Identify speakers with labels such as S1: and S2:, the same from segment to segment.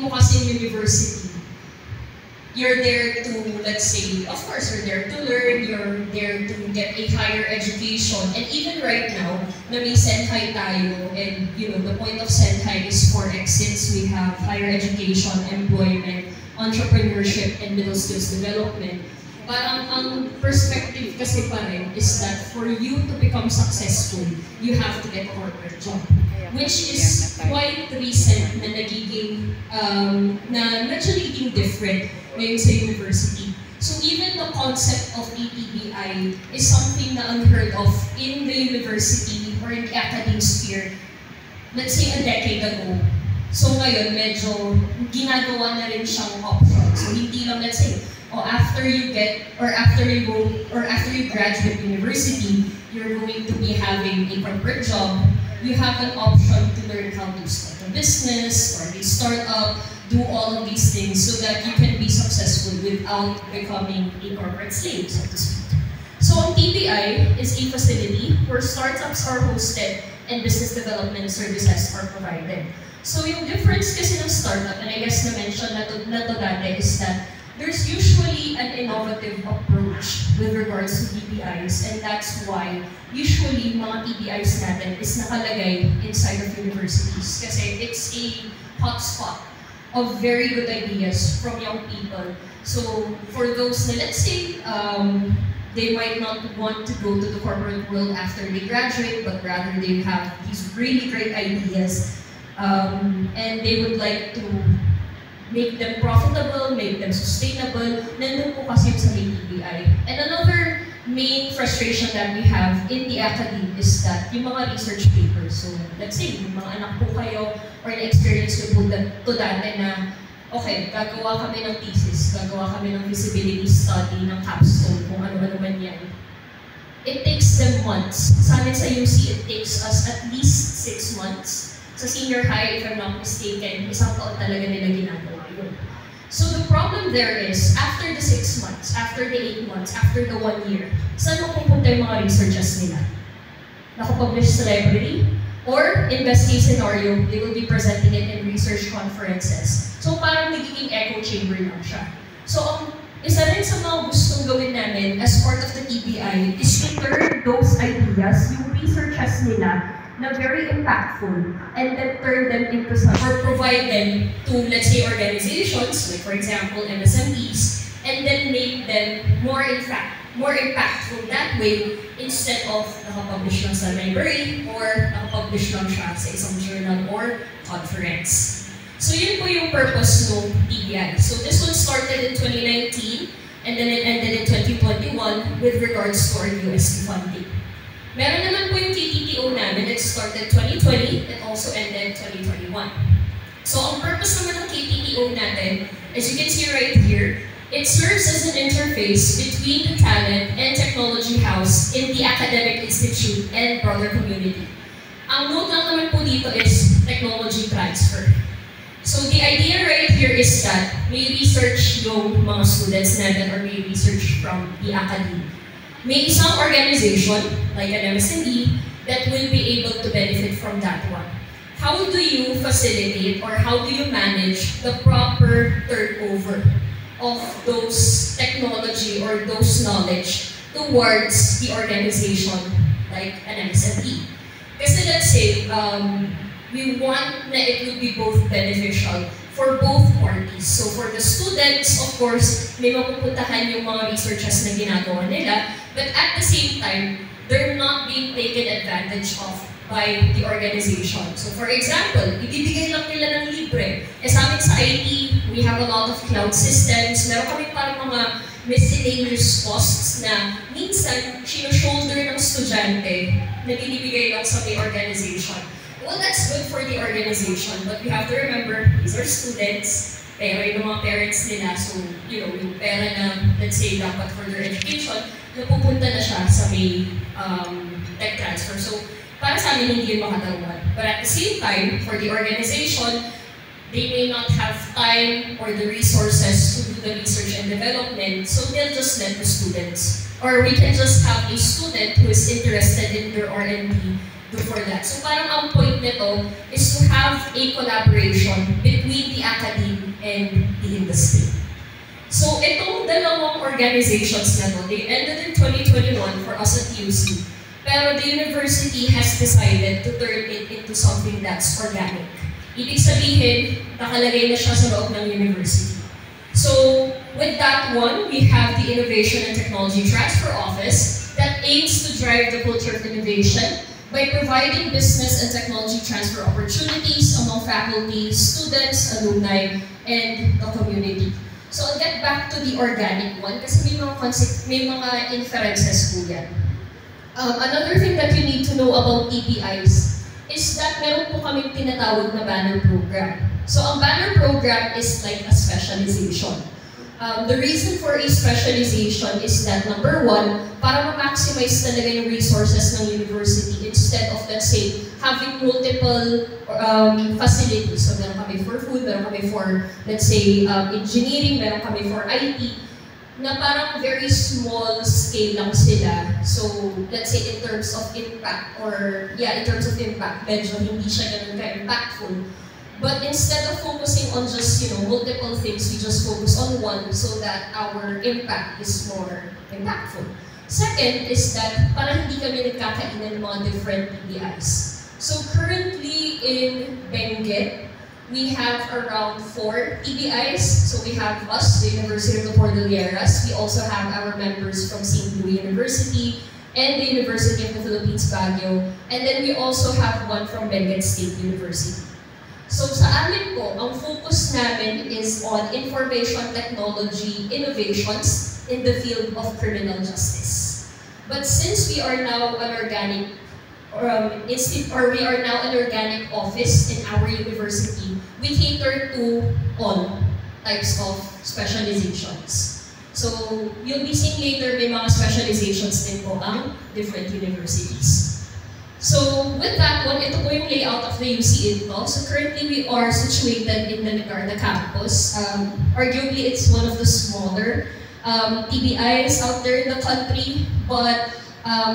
S1: Mo kasi in university, you're there to, let's say, of course, you're there to learn, you're there to get a higher education, and even right now, na may Senhai tayo, and the point of Senhai is for exits. We have higher education, employment, entrepreneurship, and middle skills development. Parang ang perspective kasi pa rin is that for you to become successful, you have to get a corporate job. Which is quite recent na nagiging, na nagiging different ngayon sa university. So even the concept of ATBI is something na unheard of in the university or in the academic sphere, let's say a decade ago. So ngayon, medyo ginagawa na rin siyang option. So hindi lang, let's say, after you graduate university, you're going to be having a corporate job. You have an option to learn how to start a business or a startup, do all of these things so that you can be successful without becoming a corporate slave, so to speak. So TBI is a facility where startups are hosted and business development services are provided. So yung difference kasi ng startup, and I guess na-mention na to dati, is that there's usually an innovative approach with regards to TBIs, and that's why usually mga TBIs natin is nakalagay inside of universities kasi it's a hotspot of very good ideas from young people. So for those na, let's say, they might not want to go to the corporate world after they graduate, but rather they have these really great ideas, and they would like to make them profitable, make them sustainable, nandun po kasi sa TBI. And another main frustration that we have in the academy is that yung mga research papers, so let's say, yung mga anak po kayo or na-experience ko po to dati na, okay, gagawa kami ng thesis, gagawa kami ng feasibility study, ng capstone, kung ano-ano man yan. It takes them months. Sa amin sa UC, it takes us at least 6 months. Sa senior high, if I'm not mistaken, isang taon talaga nila ginagawa yun. So the problem there is, after the 6 months, after the 8 months, after the 1 year, saan mapupunta yung mga researchers nila? Nakapublish sa library? Or, in best case scenario, they will be presenting it in research conferences. So parang nagiging echo chamber lang siya. So isa rin sa mga gustong gawin namin as part of the TBI is to turn those ideas, yung researchers nila, na very impactful, and then turn them into or provide them to, let's say, organizations, like for example, MSMEs, and then make them more impactful that way, instead of nakapublish lang sa library or nakapublish lang siya sa isang journal or conference. So yun po yung purpose ng TBI. So this one started in 2019, and then it ended in 2021 with regards to our UST funding. Meron naman po yung KTTO namin, it started 2020, it also ended 2021. So ang purpose naman ng KTTO natin, as you can see right here, it serves as an interface between the talent and technology house in the academic institute and broader community. Ang note lang naman po dito is technology transfer. So the idea right here is that may research yung mga students natin or may research from the academy. May isang organization, like an MSME, that will be able to benefit from that one. How do you facilitate or how do you manage the proper turnover of those technology or those knowledge towards the organization, like an MSME? Kasi let's say, we want na it would be both beneficial for both parties. So for the students, of course, may mapupuntahan yung mga researchers na ginagawa nila, but at the same time, they're not being taken advantage of by the organization. So for example, ibibigay lang nila ng libre. Sa amin sa IT, we have a lot of cloud systems. Meron kami parang mga miscellaneous costs na minsan, sino-shoulder ng estudyante na binibigay lang sa may organization. Well, that's good for the organization, but we have to remember, these are students, pero yung mga parents nila, so, yung pera na, let's say, dapat for their education, napupunta na siya sa may tech transfer. So, para sa amin, hindi yun makatawad. But at the same time, for the organization, they may not have time or the resources to do the research and development, so they'll just let the students. Or we can just have a student who is interested in their R&D do for that. So parang ang point nito is to have a collaboration between the academe and the industry. So itong dalawang organizations na to, they ended in 2021 for us at UC. Pero the university has decided to turn it into something that's organic. Ibig sabihin, nakalagay na siya sa loob ng university. So with that one, we have the Innovation and Technology Transfer Office that aims to drive the culture of innovation by providing business and technology transfer opportunities among faculty, students, alumni, and the community. So I'll get back to the organic one kasi may mga inferences po yan. Another thing that you need to know about TPIs is that meron po kaming tinatawag na banner program. So ang banner program is like a specialization. The reason for a specialization is that number one, para ma-maximize talaga yung resources ng university instead of, let's say, having multiple facilities. So meron kami for food, meron kami for, let's say, engineering, meron kami for IT, na parang very small scale lang sila. So let's say in terms of impact, medyo hindi siya ganun ka-impactful. But instead of focusing on just, multiple things, we just focus on one so that our impact is more impactful. Second is that parang hindi kami nagkakainan ng mga different TBIs. So currently in Benguet, we have around 4 TBIs. So we have us, the University of the Cordilleras. We also have our members from St. Louis University and the University of the Philippines, Baguio. And then we also have one from Benguet State University. So sa amin po, ang focus namin is on information technology innovations in the field of criminal justice. But since we are now an organic office in our university, we cater to all types of specializations. So you'll be seeing later may mga specializations din po ang different universities. So with that one, ito po yung layout of the UC Into. So currently we are situated in the Ligarda campus. Arguably it's one of the smaller TBIs out there in the country, but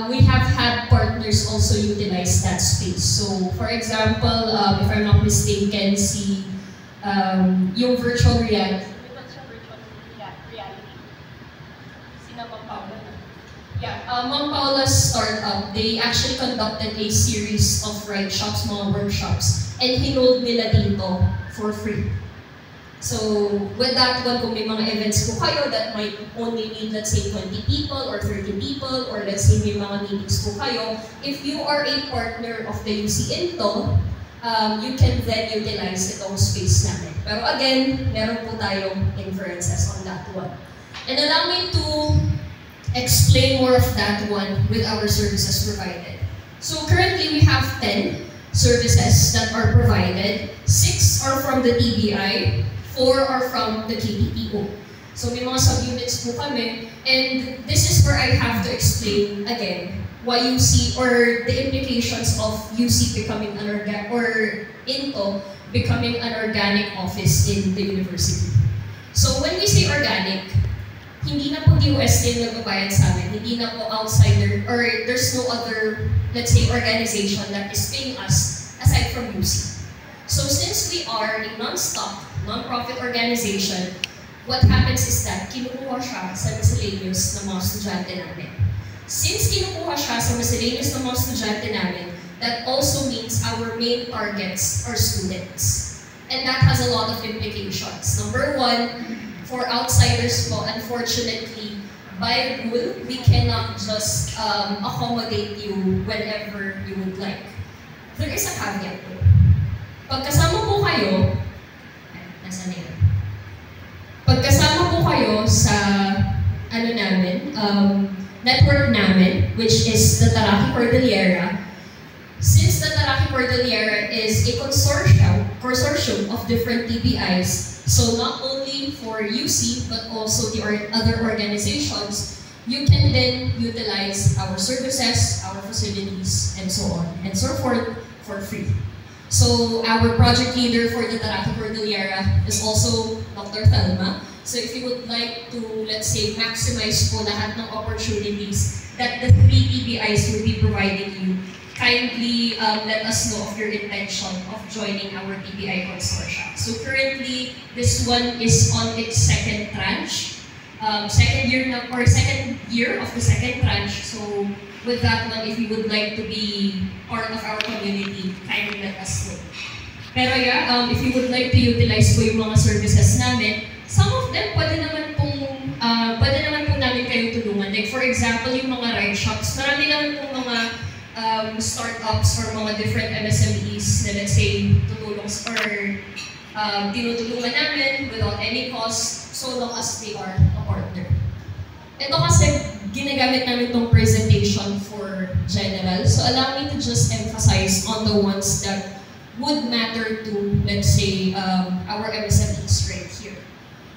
S1: we have had partners also utilize that space. So for example, if I'm not mistaken, yung virtual reality. Ma'am Paula's startup, they actually conducted a series of write-shops, mga workshops, and hinold nila dito for free. So with that one, kung may mga events po kayo that might only need, let's say, 20 people or 30 people, or let's say may mga meetings po kayo, if you are a partner of the UC Into, you can then utilize itong space namin. Pero again, meron po tayong inferences on that one. And allow me to explain more of that one with our services provided. So currently we have 10 services that are provided. 6 are from the TBI, 4 are from the KTTO. So may mga sub-units po kami, and this is where I have to explain again why UC or the implications of UC becoming an organic, or Into becoming an organic office in the university. So when we say organic, hindi na po DOST yung nagbabayad sa amin, hindi na po outsider, or there's no other, let's say, organization that is paying us aside from UC. So since we are a non-stock, non-profit organization, what happens is that kinukuha siya sa miscellaneous ng mga estudyante namin. Since kinukuha siya sa miscellaneous ng mga estudyante namin, that also means our main targets are students. And that has a lot of implications. Number one, for outsiders po, unfortunately, by rule, we cannot just accommodate you whenever you would like. There is a caveat po. Pagkasama po kayo, nasa na yun? Pagkasama po kayo sa network namin, which is the Taraqui Cordillera, since the Taraqui Cordillera is a consortium of different TBIs, so not only for UC, but also the other organizations, you can then utilize our services, our facilities, and so on and so forth for free. So our project leader for the Taraqui Cordillera is also Dr. Thelma. So if you would like to, let's say, maximize po lahat ng opportunities that the 3 TBIs will be providing you, kindly let us know of your intention of joining our TBI Consortium. So currently, this one is on its second tranche, second year of the second tranche. So with that one, if you would like to be part of our community, kindly let us know. Pero yeah, if you would like to utilize po yung mga services namin, some of them pwede naman po namin kayong tulungan. Like for example, yung mga ride shops, marami naman pong mga startups or mga different MSMEs na let's say tutulong or tinutulungan namin without any cost so long as they are a partner. Ito kasi ginagamit namin itong presentation for general. So allow me to just emphasize on the ones that would matter to, let's say, our MSMEs right here.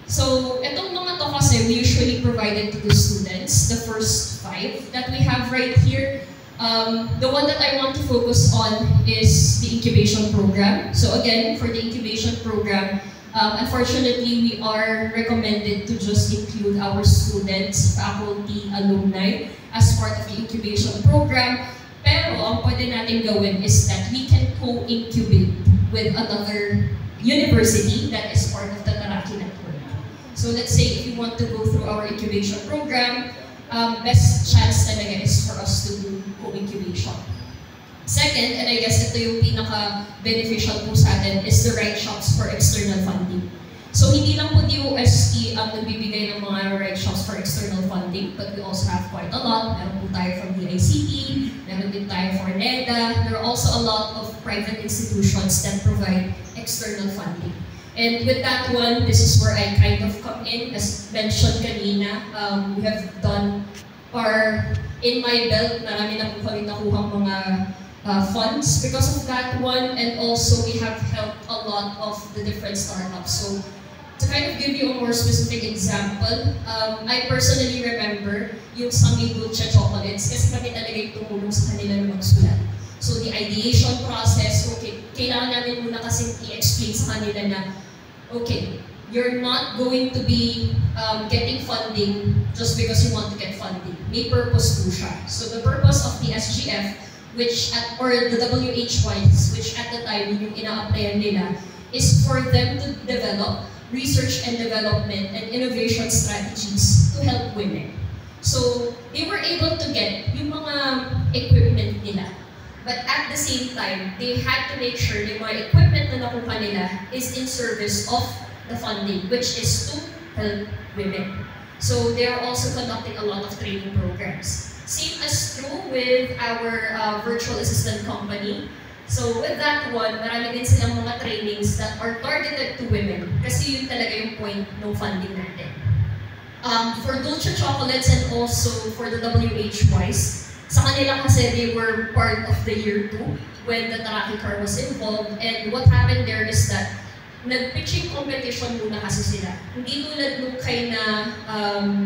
S1: So, itong mga to kasi we usually provided to the students, the first 5 that we have right here. The one that I want to focus on is the incubation program. So again, for the incubation program, unfortunately, we are recommended to just include our students, faculty, alumni as part of the incubation program. Pero ang pwede natin gawin is that we can co-incubate with another university that is part of the Taraki network. So let's say if you want to go through our incubation program, best chance talaga is for us to do co-incubation. Second, and I guess ito yung pinaka-beneficial po sa atin, is the right shops for external funding. So hindi lang po DOST ang nagbibigay ng mga right shops for external funding, but we also have quite a lot. Meron po tayo from the ICT, meron din tayo for NEDA. There are also a lot of private institutions that provide external funding. And with that one, this is where I kind of come in. As mentioned kanina, we have done, or in my belt, marami na po kami nakuhang mga funds because of that one, and also we have helped a lot of the different startups. So to kind of give you a more specific example, I personally remember yung Sami Dulce Chocolates kasi kami talaga yung tumulong sa kanila na magsulat. So the ideation process, okay, kailangan namin muna kasi i-explain sa kanila na, okay, you're not going to be getting funding just because you want to get funding. May purpose po siya. So the purpose of the SGF, or the WH-wise, which at the time yung ina-applyan nila, is for them to develop research and development and innovation strategies to help women. So they were able to get yung mga equipment nila. But at the same time, they had to make sure yung mga equipment na nakuha nila is in service of the funding, which is to help women. So they are also conducting a lot of training programs. Same as true with our virtual assistant company. So with that one, marami din silang mga trainings that are targeted to women kasi yun talaga yung point ng funding natin. For Dulce Chocolates and also for the WH-wise, sa kanila kasi they were part of the year 2 when the Taraki car was involved, and what happened there is that nag-pitching competition muna kasi sila. Hindi tulad nung kay na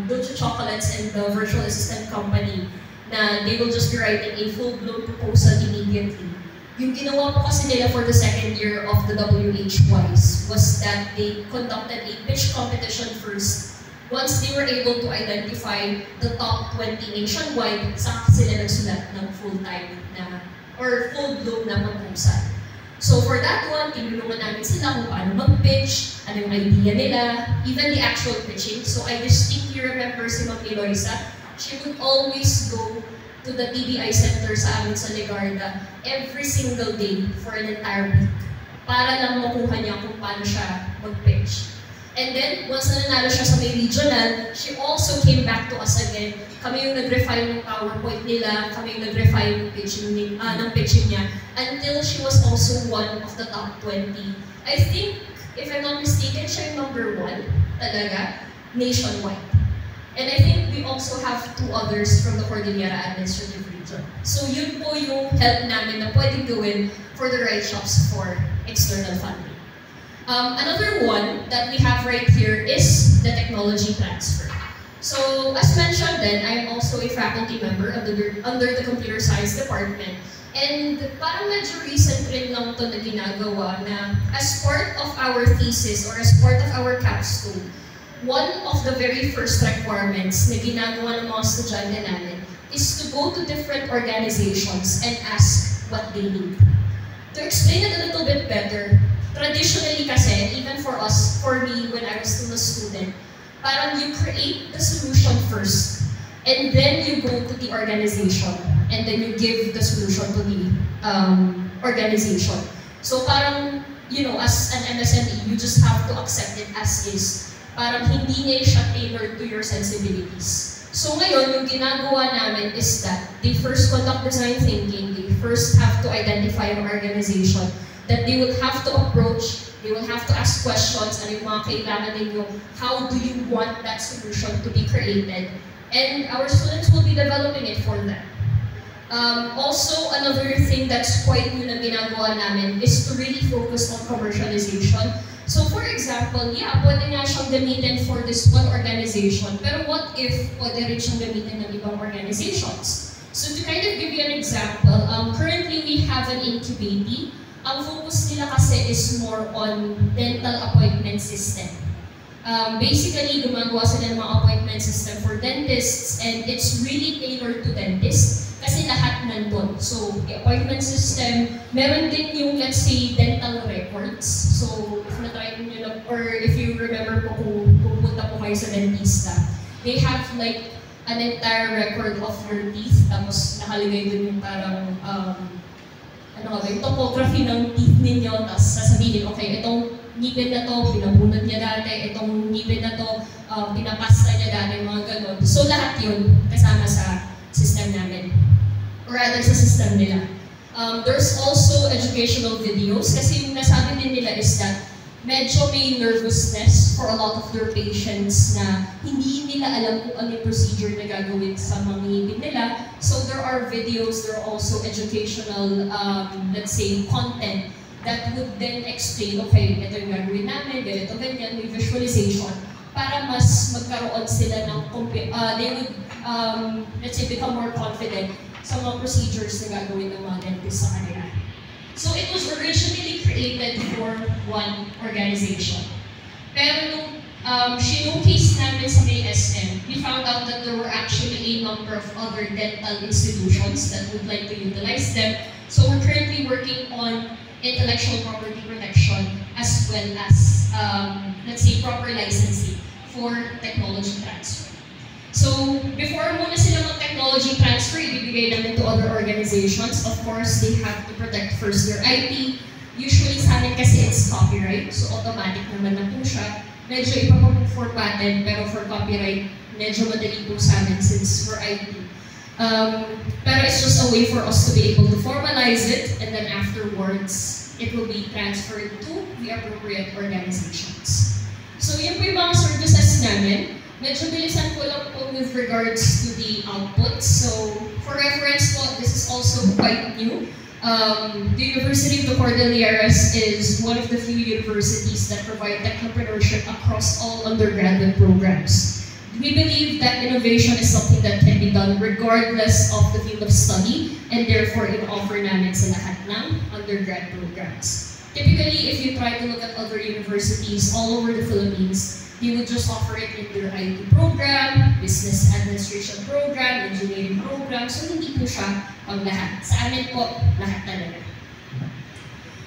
S1: Dulce Chocolates and the virtual assistant company na they will just be writing a full-blown proposal immediately. Yung ginawa po kasi nila for the second year of the WH-wise was that they conducted a pitch competition first. Once they were able to identify the top 20 nationwide, saka sila nagsulat ng full-time na or full-blown na proposal. So for that one, tinulungan namin sila kung paano mag-pitch, ano yung idea nila, even the actual pitching. So I distinctly remember si Ma'am Eloisa, she would always go to the TBI Center sa amin sa Legarda every single day for an entire week para lang makuha niya kung paano siya mag-pitch. And then, once na nanalo siya sa may regional, she also came back to us again. Kami yung nag-refine ng PowerPoint nila, kami yung nag-refine ng pitching niya, until she was also one of the top 20. I think, if I'm not mistaken, siya yung number 1 talaga, nationwide. And I think we also have 2 others from the Cordillera Administrative Region. So yun po yung help namin na pwedeng gawin for the right shops for external funding. Another one that we have right here is the technology transfer. So as mentioned then, I am also a faculty member under the Computer Science Department. And parang medyo recent rin lang ito na ginagawa na as part of our thesis or as part of our capstone, one of the very first requirements na ginagawa ng mga estudyante namin is to go to different organizations and ask what they need. To explain it a little bit better, traditionally kasi, even for us, for me, when I was still a student, parang you create the solution first, and then you go to the organization, and then you give the solution to the organization. So parang, you know, as an MSME, you just have to accept it as is. Parang hindi niya siya tailored to your sensibilities. So ngayon, yung ginagawa namin is that they first conduct design thinking, they first have to identify an organization that they will have to approach, they will have to ask questions, ano yung mga kailangan ninyo, how do you want that solution to be created, and our students will be developing it for them. Also, another thing that's quite new na ginagawa namin is to really focus on commercialization. So for example, yeah, pwede nga siyang gamitin for this one organization, pero what if pwede rin siyang gamitin ng ibang organizations? So to kind of give you an example, currently we have an incubator. Ang focus nila kasi is more on dental appointment system. Basically, gumagawa sila ng mga appointment system for dentists, and it's really tailored to dentists kasi lahat nandun. So, the appointment system, meron din yung, let's say, dental records. So, if na-try nyo na, or if you remember po kung pupunta po kayo sa dentista, they have like an entire record of your teeth, tapos nakalagay dun yung parang, yung topography ng teeth ninyo, tapos sasabihin, okay, itong ngipin na to, pinabunod niya dati, itong ngipin na to, pinapasta niya dati, mga ganun. So lahat yun kasama sa system namin. Or rather, sa system nila. There's also educational videos, kasi yung nasabi din nila is that medyo may nervousness for a lot of their patients na hindi nila alam kung ano yung procedure na gagawin sa mga ngipin nila. So there are videos, there are also educational, let's say, content that would then explain, okay, ito yung gagawin namin, ganito, ganyan, may visualization, para mas magkaroon sila ng, they would, let's say, become more confident sa mga procedures na gagawin ng mga dentist sa kanila. So it was originally created for one organization. Pero nung showcase namin sa SM, we found out that there were actually a number of other dental institutions that would like to utilize them. So we're currently working on intellectual property protection as well as, let's say, proper licensing for technology transfer. So, before muna sila mag-technology transfer, ibibigay namin to other organizations. Of course, they have to protect first their IP. Usually sa amin kasi it's copyright, so automatic naman na po siya. Medyo iba po for patent, pero for copyright, medyo madali po sa amin since for IP. Pero it's just a way for us to be able to formalize it, and then afterwards, it will be transferred to the appropriate organizations. So, yun po yung mga services namin. Medyo bilisan ko lang po with regards to the output. So, for reference po, this is also quite new. The University of the Cordilleras is one of the few universities that provide technopreneurship across all undergraduate programs. We believe that innovation is something that can be done regardless of the field of study, and therefore in-offer namin sa lahat ng undergrad programs. Typically, if you try to look at other universities all over the Philippines, they would just offer it in their IT program, business administration program, engineering program, so hindi po siya ang lahat. Sa amin po, lahat talaga.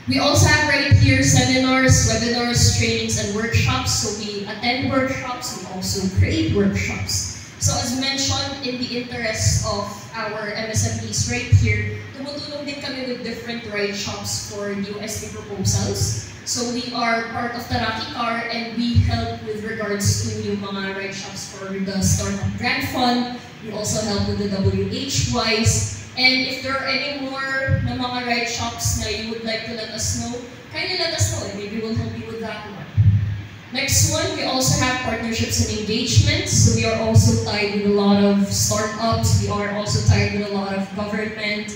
S1: We also have right here seminars, webinars, trainings, and workshops. So we attend workshops, we also create workshops. So as mentioned, in the interest of our MSMEs right here, tumutulong din kami with different write-shops for USD proposals. So we are part of Taraki Car, and we help with regards to yung mga write-shops for the Startup Grant Fund. We also help with the WH-WISE. And if there are any more na mga write-shops na you would like to let us know, kindly let us know, and maybe we'll help you with that one. Next one, we also have partnerships and engagements. So we are also tied with a lot of startups. We are also tied with a lot of government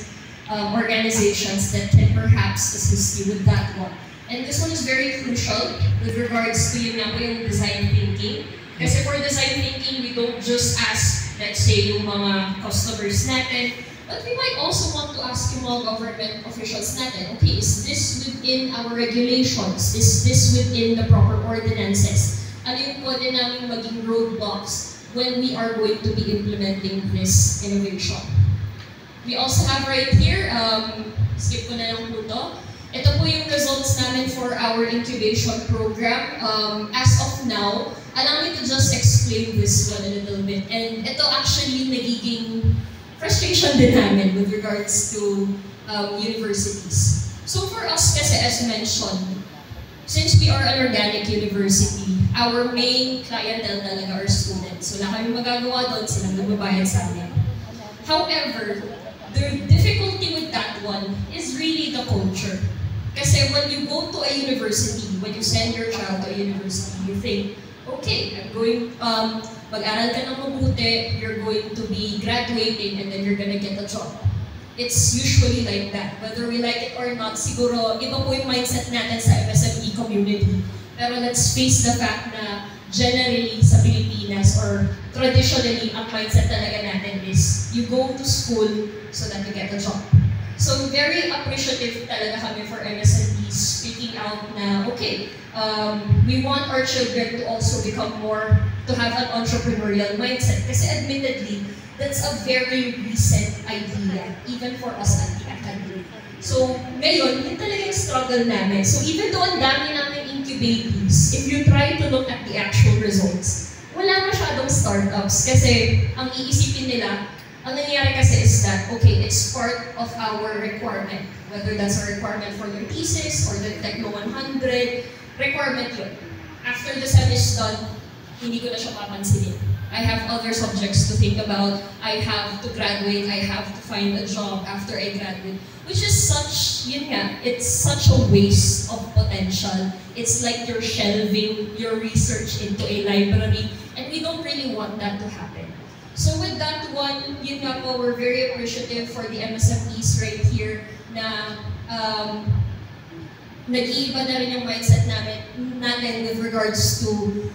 S1: organizations that can perhaps assist you with that one. And this one is very crucial with regards to yung design thinking. Kasi for design thinking, we don't just ask, let's say, yung mga customers natin, but we might also want to ask yung mga government officials natin, okay, is this within our regulations? Is this within the proper ordinances? Ano yung pwede namin maging roadblocks when we are going to be implementing this innovation. We also have right here, skip ko na lang po to. Ito po yung results namin for our incubation program. As of now, allow me to just explain this one a little bit. And ito actually nagiging frustration din namin with regards to universities. So for us kasi, as mentioned, since we are an organic university, our main clientele talaga are students. So wala kami magagawa doon, silang nagbabayad sa amin. However, the difficulty with that one is really the culture. Kasi when you go to a university, when you send your child to a university, you think, okay, I'm going, mag-aral ka ng mabuti, you're going to be graduating, and then you're gonna get a job. It's usually like that. Whether we like it or not, siguro, iba po yung mindset natin sa MSME community. Pero let's face the fact na generally sa Pilipinas or traditionally, ang mindset talaga natin is you go to school so that you get a job. So very appreciative talaga kami for MSMEs speaking out na, okay, we want our children to also become more, to have an entrepreneurial mindset. Kasi admittedly, that's a very recent idea, even for us at the academy. So ngayon, yun talaga yung struggle namin. So even though ang dami namin incubatees, if you try to look at the actual results, wala masyadong startups kasi ang iisipin nila, ang nangyayari kasi is that, okay, it's part of our requirement. Whether that's a requirement for their thesis or the Techno 100, requirement yun. After the sem is done, hindi ko na siya papansinin. I have other subjects to think about. I have to graduate. I have to find a job after I graduate. Which is such, yun nga, it's such a waste of potential. It's like you're shelving your research into a library, and we don't really want that to happen. So with that one, yun nga po, we're very appreciative for the MSMEs right here na nag-iiba na rin yung mindset natin with regards to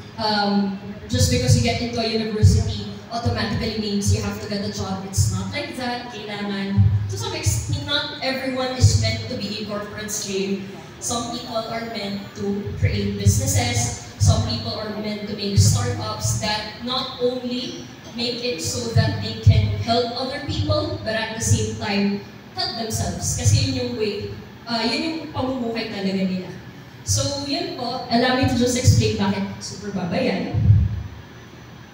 S1: just because you get into a university automatically means you have to get a job. It's not like that. Kailangan, to some extent, not everyone is meant to be a corporate slave. Some people are meant to create businesses. Some people are meant to make startups that not only make it so that they can help other people, but at the same time, help themselves. Kasi yun yung way, yun yung pamumuhay talaga nila. So yun po, allow me to just explain bakit super baba yan.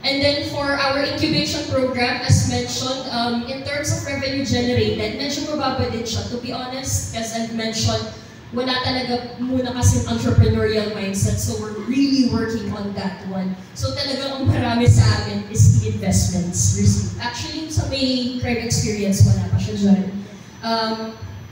S1: And then for our incubation program, as mentioned, in terms of revenue generated, medyo mababa din siya. To be honest, as I've mentioned, wala talaga muna kasi entrepreneurial mindset, so we're really working on that one. So talagang ang marami sa amin is the investments received. Actually, sa may crime experience, wala pa siya dyan.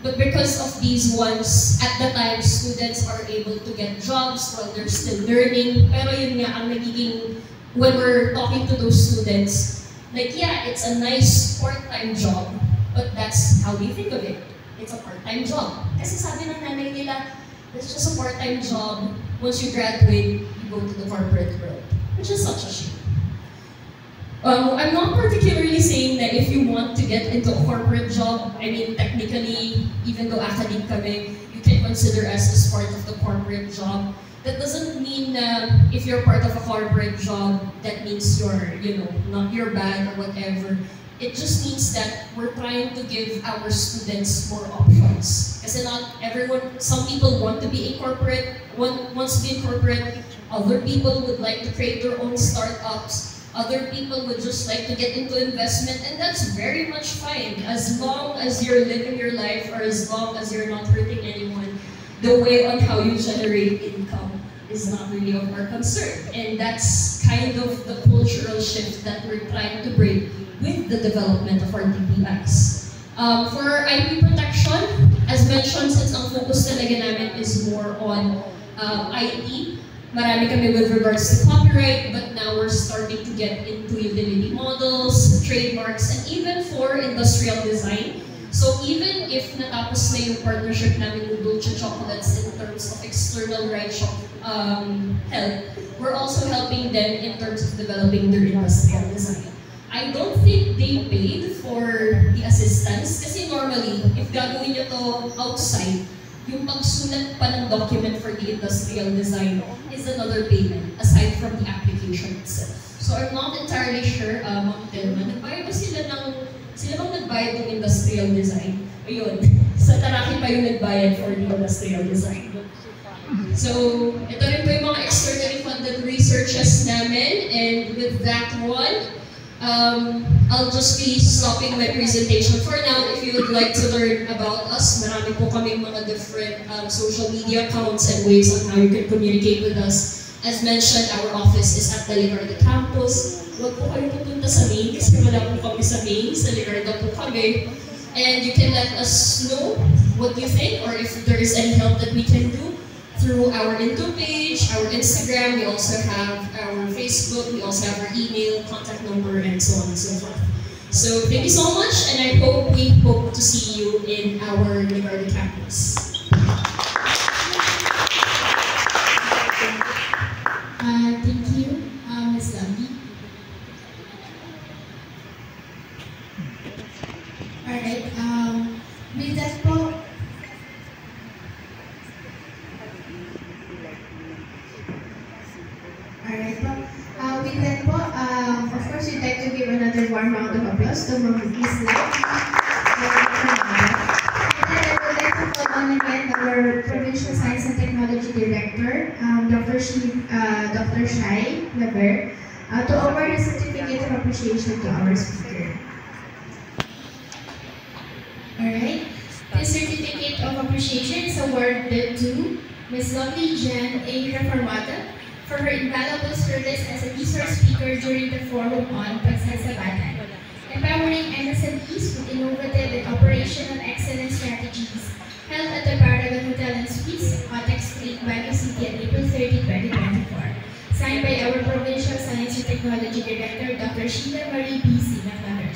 S1: But because of these ones, at the time, students are able to get jobs while they're still learning. Pero yun nga, ang nagiging, when we're talking to those students, like, yeah, it's a nice part-time job, but that's how they think of it. It's a part-time job. Kasi sabi ng nanay nila, it's just a part-time job. Once you graduate, you go to the corporate world, which is such a shame. I'm not particularly saying that if you want to get into a corporate job, I mean, technically, even though academic kami, you can consider us as part of the corporate job. That doesn't mean if you're part of a corporate job, that means you're, not you're bad or whatever. It just means that we're trying to give our students more options. Kasi not everyone, some people want to be in corporate, wants to be in corporate, other people would like to create their own startups, other people would just like to get into investment, and that's very much fine. As long as you're living your life or as long as you're not hurting anyone, the way on how you generate income is not really of our concern. And that's kind of the cultural shift that we're trying to break with the development of our TPIs. For IP protection, as mentioned, since ang focus talaga namin is more on IP, marami kami with regards to copyright, but now we're starting to get into utility models, trademarks, and even for industrial design. So even if natapos na yung partnership namin with Dolce Chocolates in terms of external rights help, we're also helping them in terms of developing their industrial design. I don't think they paid for the assistance kasi normally, if gagawin nyo to outside, yung pagsulat pa ng document for the industrial design is another payment aside from the application itself. So I'm not entirely sure, Ma'am Telma, nagbayad ba sila bang nagbayad ng industrial design? Ayun, sa Taraki pa yung nagbayad for the industrial design. So, ito rin po yung mga externally funded researches namin, and with that one, I'll just be stopping my presentation for now. If you would like to learn about us, marami po kaming mga different social media accounts and ways on how you can communicate with us. As mentioned, our office is at the Ligarda campus. Huwag po kayo pupunta sa main kasi wala po kami sa main. Sa Ligarda po kami. And you can let us know what you think or if there is any help that we can do through our Indo page, our Instagram. We also have our Facebook. We also have our email, contact number, and so on and so forth. So thank you so much, and I hope we hope to see you in our Ligarda campus.
S2: Thank you, Ms. Lovely. Alright, with that po, of course, we'd like to give another warm round of applause to Ms. Lovely. And I would like to call on again our Provincial Science and Technology Director, Dr. Shai Lever, to award the Certificate of Appreciation to our speaker. Alright, this Certificate of Appreciation is awarded to Ms. Lovely Jan A. Reformata for her invaluable service as a resource speaker during the forum on Pagsasabatan, empowering MSMEs with innovative and operational excellence strategies, held at the Paragon Hotel and Suites, Otex Street, Baguio City on April 30, 2024. Signed by our Provincial Science and Technology Director, Dr. Sheila Marie B. Sinaclarer.